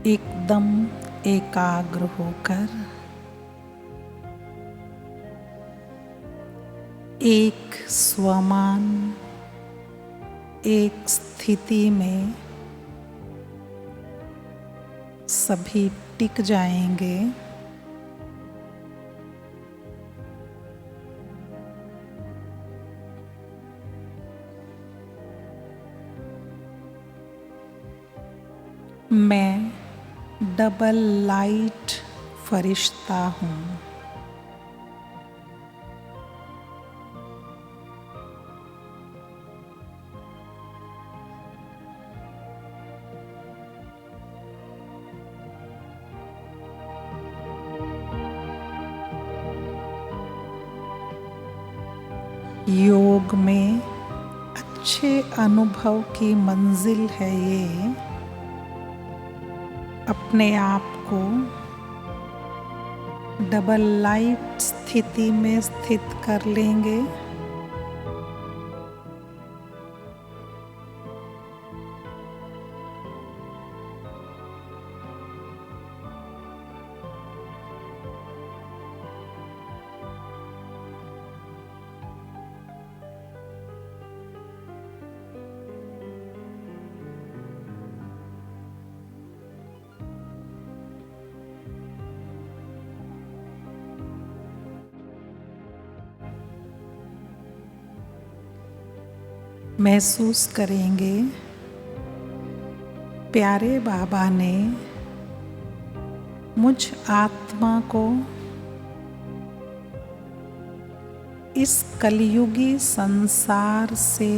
एकदम एकाग्र होकर एक स्वमान एक स्थिति में सभी टिक जाएंगे। मैं डबल लाइट फरिश्ता हूँ। योग में अच्छे अनुभव की मंजिल है ये। अपने आप को डबल लाइट स्थिति में स्थित कर लेंगे। महसूस करेंगे प्यारे बाबा ने मुझ आत्मा को इस कलयुगी संसार से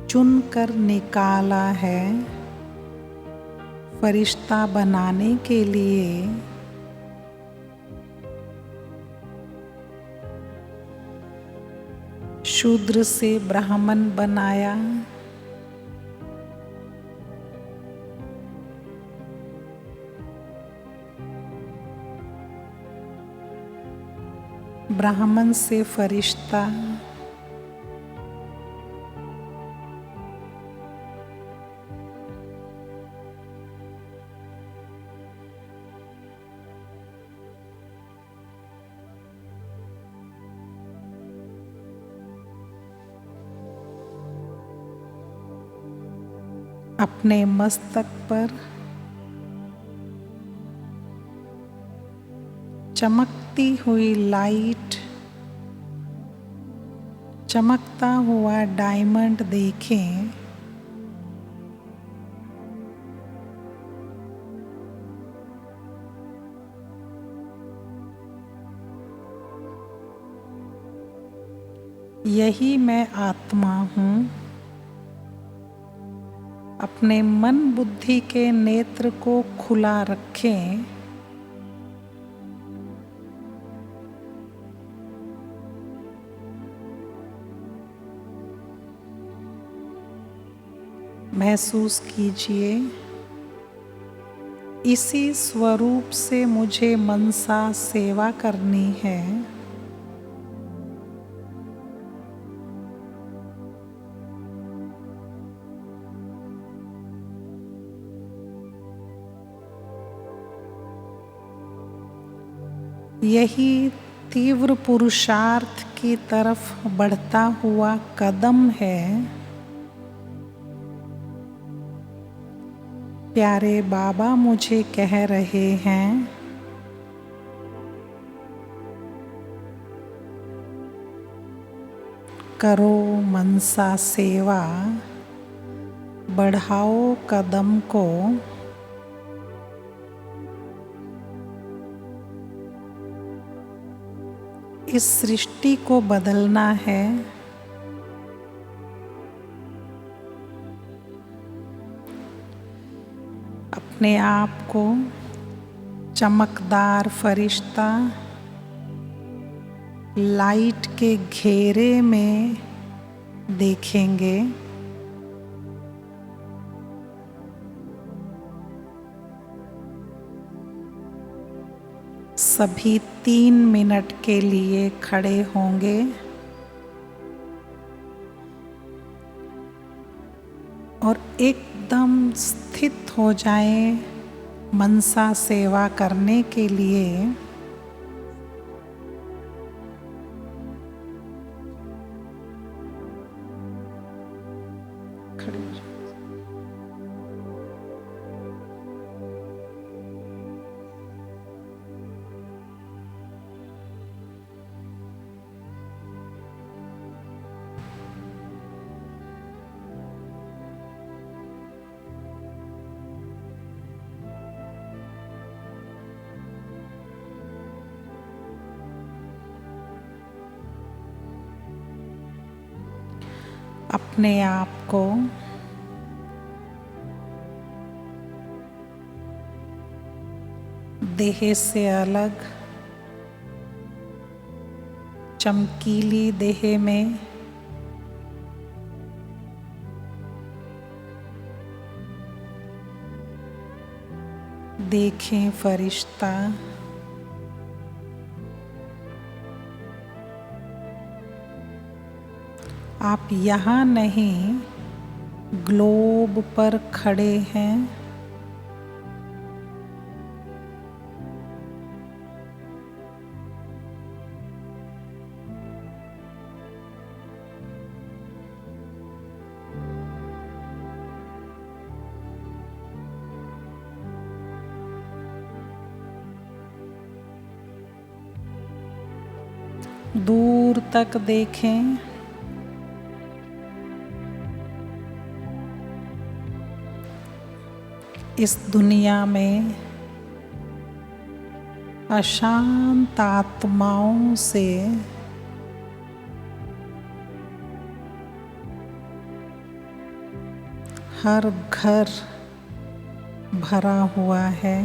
चुनकर निकाला है फरिश्ता बनाने के लिए। शूद्र से ब्राह्मण बनाया, ब्राह्मण से फरिश्ता, अपने मस्तक पर चमकती हुई लाइट, चमकता हुआ डायमंड देखें। यही मैं आत्मा हूँ। अपने मन बुद्धि के नेत्र को खुला रखें। महसूस कीजिए इसी स्वरूप से मुझे मनसा सेवा करनी है। यही तीव्र पुरुषार्थ की तरफ बढ़ता हुआ कदम है। प्यारे बाबा मुझे कह रहे हैं, करो मनसा सेवा, बढ़ाओ कदम को। इस सृष्टि को बदलना है। अपने आप को चमकदार फरिश्ता लाइट के घेरे में देखेंगे। सभी 3 मिनट के लिए खड़े होंगे। और एकदम स्थित हो जाएं मनसा सेवा करने के लिए खड़े हो जाओ। अपने आप को देह से अलग चमकीली देह में देखें फरिश्ता। आप यहाँ नहीं, ग्लोब पर खड़े हैं। दूर तक देखें। इस दुनिया में अशांत आत्माओं से हर घर भरा हुआ है।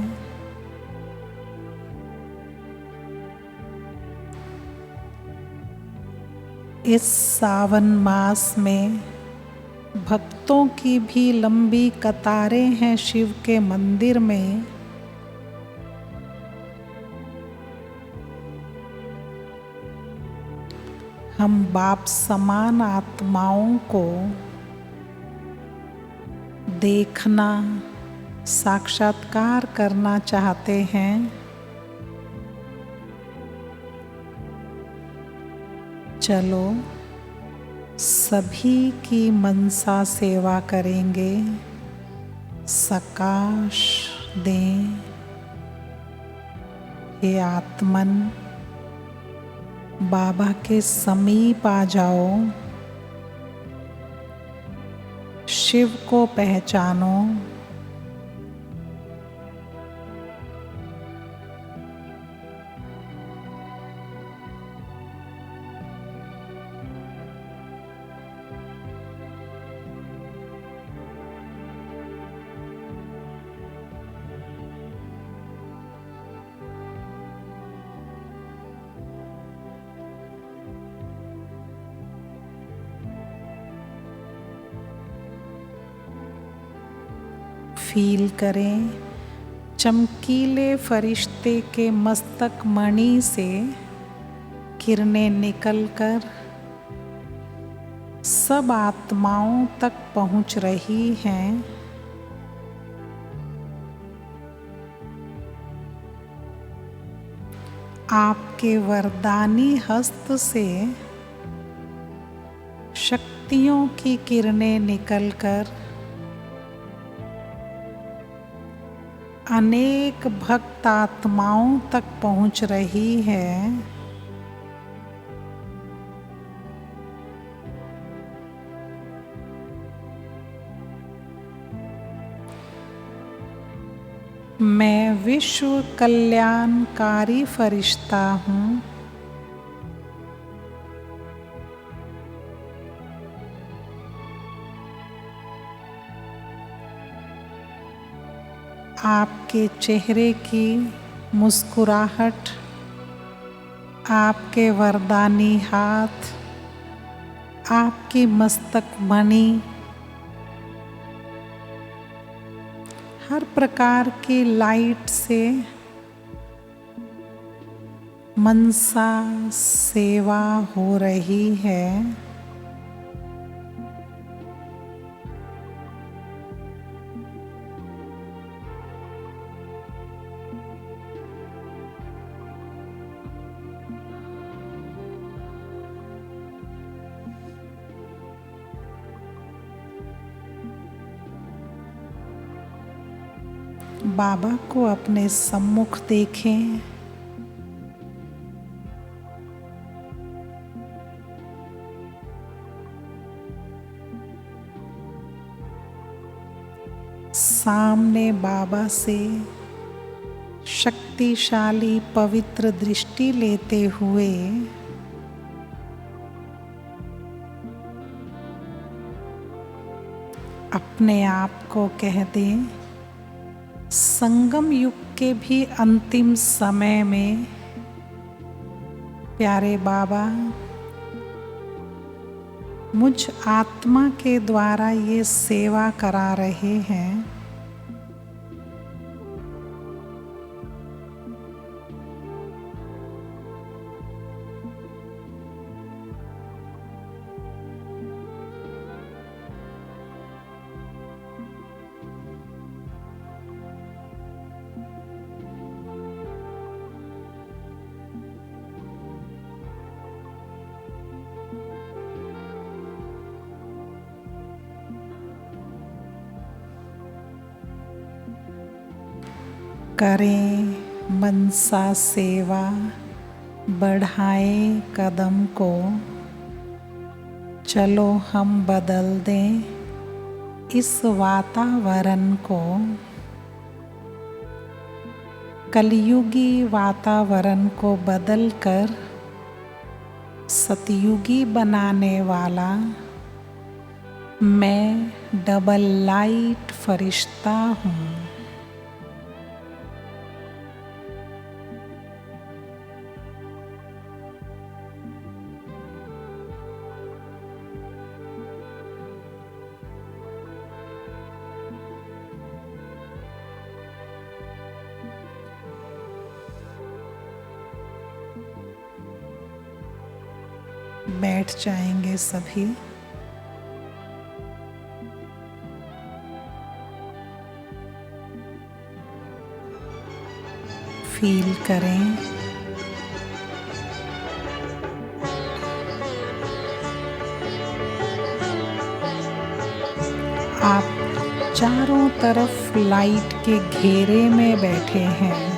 इस सावन मास में भक्तों की भी लंबी कतारें हैं शिव के मंदिर में। हम बाप समान आत्माओं को देखना, साक्षात्कार करना चाहते हैं। चलो सभी की मनसा सेवा करेंगे, सकाश दें। हे आत्मन, बाबा के समीप आ जाओ, शिव को पहचानो। फील करें चमकीले फरिश्ते के मस्तक मणि से किरणें निकलकर सब आत्माओं तक पहुंच रही हैं। आपके वरदानी हस्त से शक्तियों की किरणें निकलकर अनेक भक्त आत्माओं तक पहुंच रही है। मैं विश्व कल्याणकारी फरिश्ता हूँ। आपके चेहरे की मुस्कुराहट, आपके वरदानी हाथ, आपकी मस्तक मणि हर प्रकार की लाइट से मनसा सेवा हो रही है। बाबा को अपने सम्मुख देखें। सामने बाबा से शक्तिशाली पवित्र दृष्टि लेते हुए अपने आप को कह दें, संगम युग के भी अंतिम समय में प्यारे बाबा मुझ आत्मा के द्वारा ये सेवा करा रहे हैं। करें मनसा सेवा, बढ़ाएं कदम को, चलो हम बदल दें इस वातावरण को। कलयुगी वातावरण को बदलकर सतयुगी बनाने वाला मैं डबल लाइट फरिश्ता हूँ। बैठ जाएंगे सभी। फील करें आप चारों तरफ लाइट के घेरे में बैठे हैं।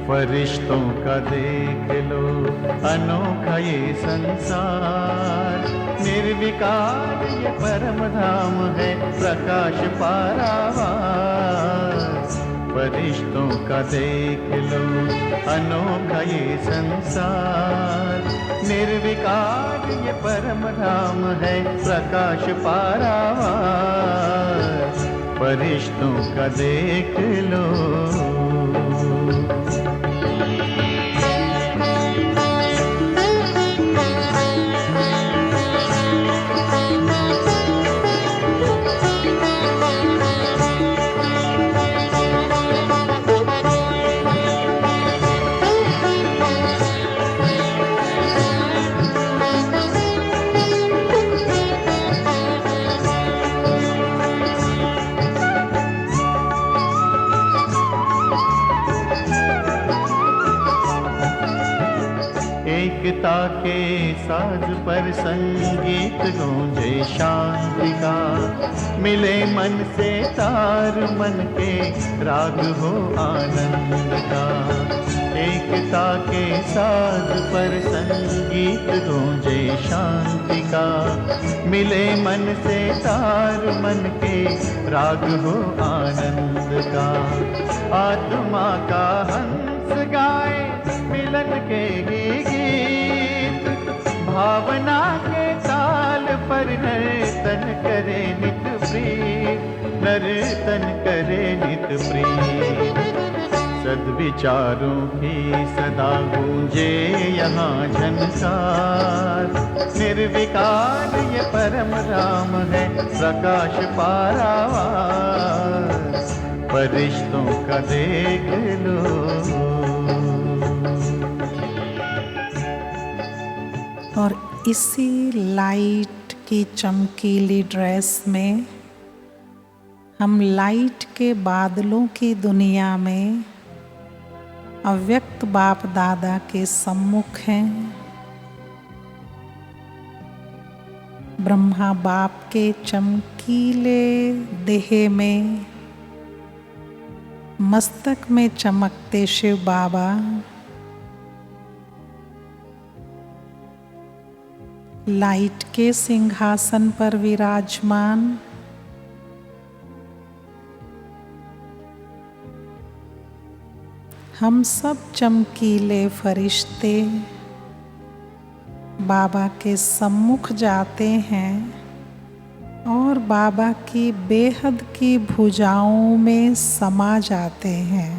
फरिश्तों का देख लो अनोखा ये संसार, निर्विकार ये परम धाम है प्रकाश पारावार। फरिश्तों का देख लो अनोखा ये संसार, निर्विकार ये परम धाम है प्रकाश पारावार। फरिश्तों का देख लो। एकता के साज पर संगीत गूंजे शांति का, मिले मन से तार मन के राग हो आनंद का। एकता के साज पर संगीत गूंजे शांति का, मिले मन से तार मन के राग हो आनंद का। आत्मा का हंस गाए मिलन के गीत, भावना के ताल पर नर्तन करे नित प्रीत, नर्तन करे नित प्रीत। सद्विचारों की सदा गूंजे यहाँ झनकार, निर्विकार ये परम राम है प्रकाश पारावार। फरिश्तों का देख लो। और इसी लाइट की चमकीली ड्रेस में हम लाइट के बादलों की दुनिया में अव्यक्त बाप दादा के सम्मुख हैं। ब्रह्मा बाप के चमकीले देह में मस्तक में चमकते शिव बाबा लाइट के सिंहासन पर विराजमान। हम सब चमकीले फरिश्ते बाबा के सम्मुख जाते हैं और बाबा की बेहद की भुजाओं में समा जाते हैं।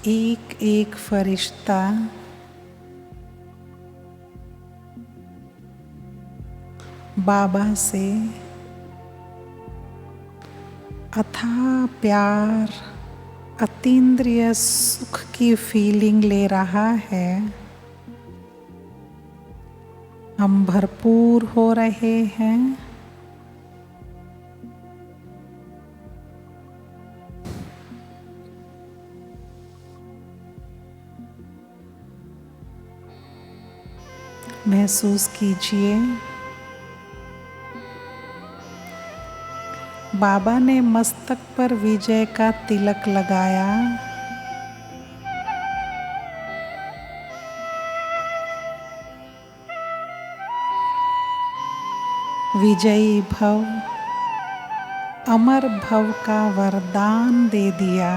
एक एक फरिश्ता बाबा से अथाह प्यार, अतीन्द्रिय सुख की फीलिंग ले रहा है। हम भरपूर हो रहे हैं। महसूस कीजिए बाबा ने मस्तक पर विजय का तिलक लगाया। विजयी भव, अमर भव का वरदान दे दिया।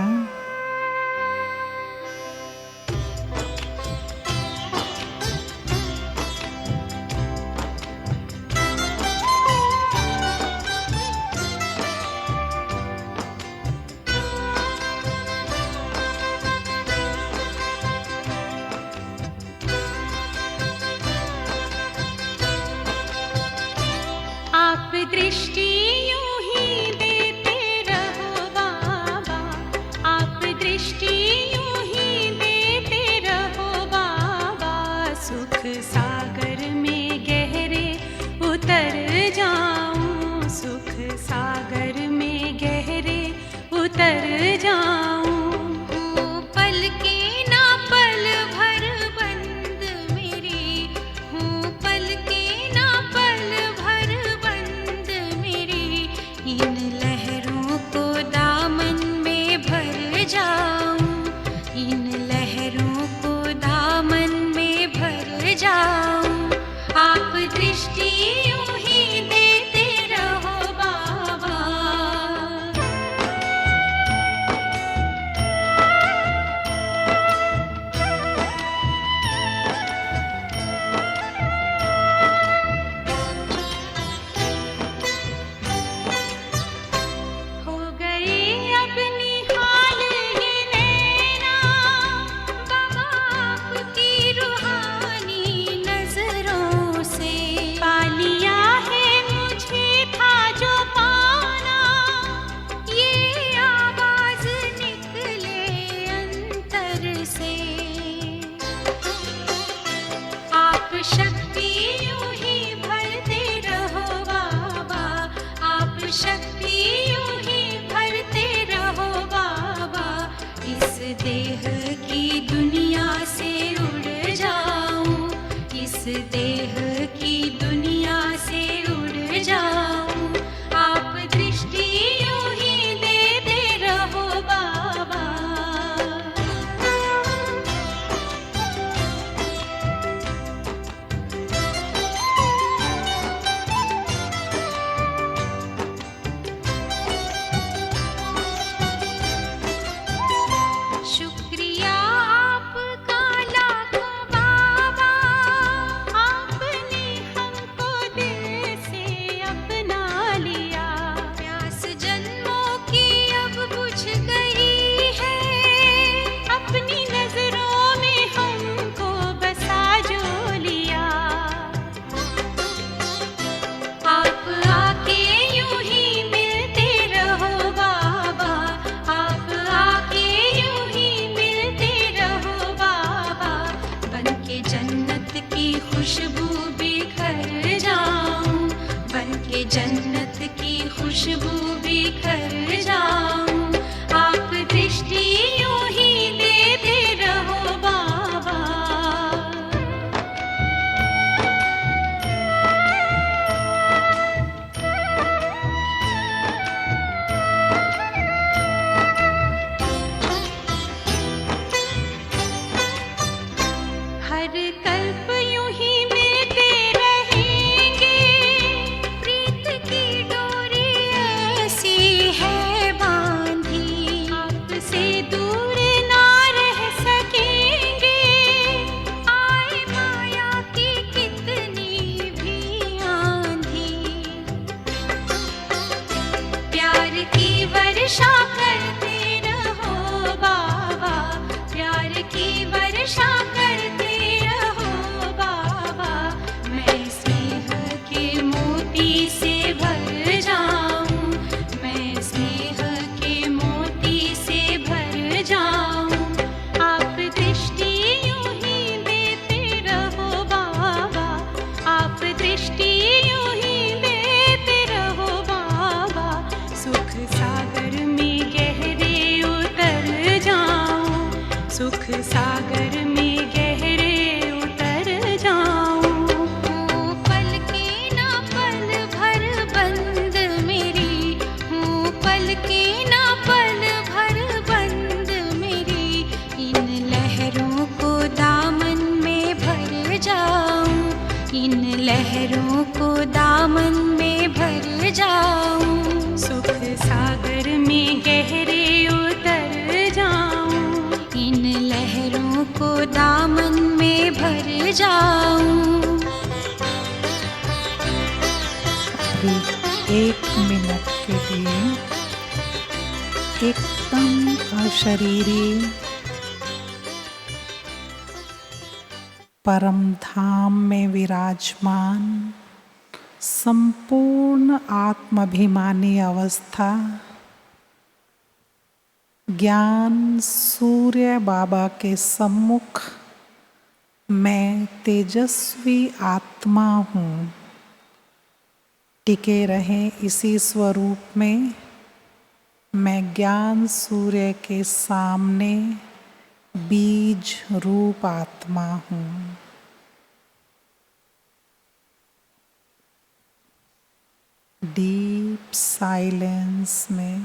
दृष्टि यूं ही देते रहो बाबा, आप दृष्टि यूं ही देते रहो बाबा। सुख सागर में गहरे उतर जाऊं, सुख सागर में गहरे उतर जाऊं। पल के ना पल भर बंद मेरी हूँ, पल के ना पल भर बंद मेरी। इन लहरों को दामन में भर जाऊं, इन लहरों को दामन में भर जाऊं। आप दृष्टि यूं ही देते रहो बाबा। हो गए अब निहाल ये नैना बाबा आपकी रूहानी नजरों से। पा लिया है मुझे था जो पाना, ये आवाज निकले अंतर से। आप शक्ति यूं ही भरते रहो बाबा, आप शक्ति यूं ही भरते रहो बाबा। इस देह की दुनिया से उड़ जाऊं, इस देह की दुनिया से उड़ जाऊं। आप दृष्टि यूं ही देते रहो बाबा। की खुशबू बिखर जाऊं, बन के जन्नत की खुशबू बिखर जाऊं। आप दृष्टि यूं ही देते रहो बाबा। हर कल्प यूं ही मिलते रहेंगे, प्रीत की डोरी ऐसी है बांधी, आपसे दूर ना रह सकेंगे। आए माया की कितनी भी आंधी, प्यार की वर्षा करते रहो बाबा, प्यार की वर्षा करते रहो बाबा। मैं स्नेह के मोती से भर जाऊं, मैं स्नेह के मोती से भर जाऊं। आप दृष्टि यूं ही देते रहो बाबा, आप दृष्टि यूं ही देते रहो बाबा। सुख सागर में गहरे उतर जाऊं, सुख सागर में गहरे उतर जाऊं। हूँ पलकें ना पल भर बंद मेरी, हूँ पलकें ना पल भर बंद मेरी। इन लहरों को दामन में भर जाऊं, इन लहरों को दामन में भर जाऊं। सुख सागर में गहरे उतर जाऊं, इन लहरों को दामन में भर जाऊं। अभी 1 मिनट के लिए एकदम अशरीरी परम धाम में विराजमान संपूर्ण आत्माभिमानी अवस्था, ज्ञान सूर्य बाबा के सम्मुख मैं तेजस्वी आत्मा हूँ। टिके रहें इसी स्वरूप में। मैं ज्ञान सूर्य के सामने बीज रूप आत्मा हूँ। डीप साइलेंस में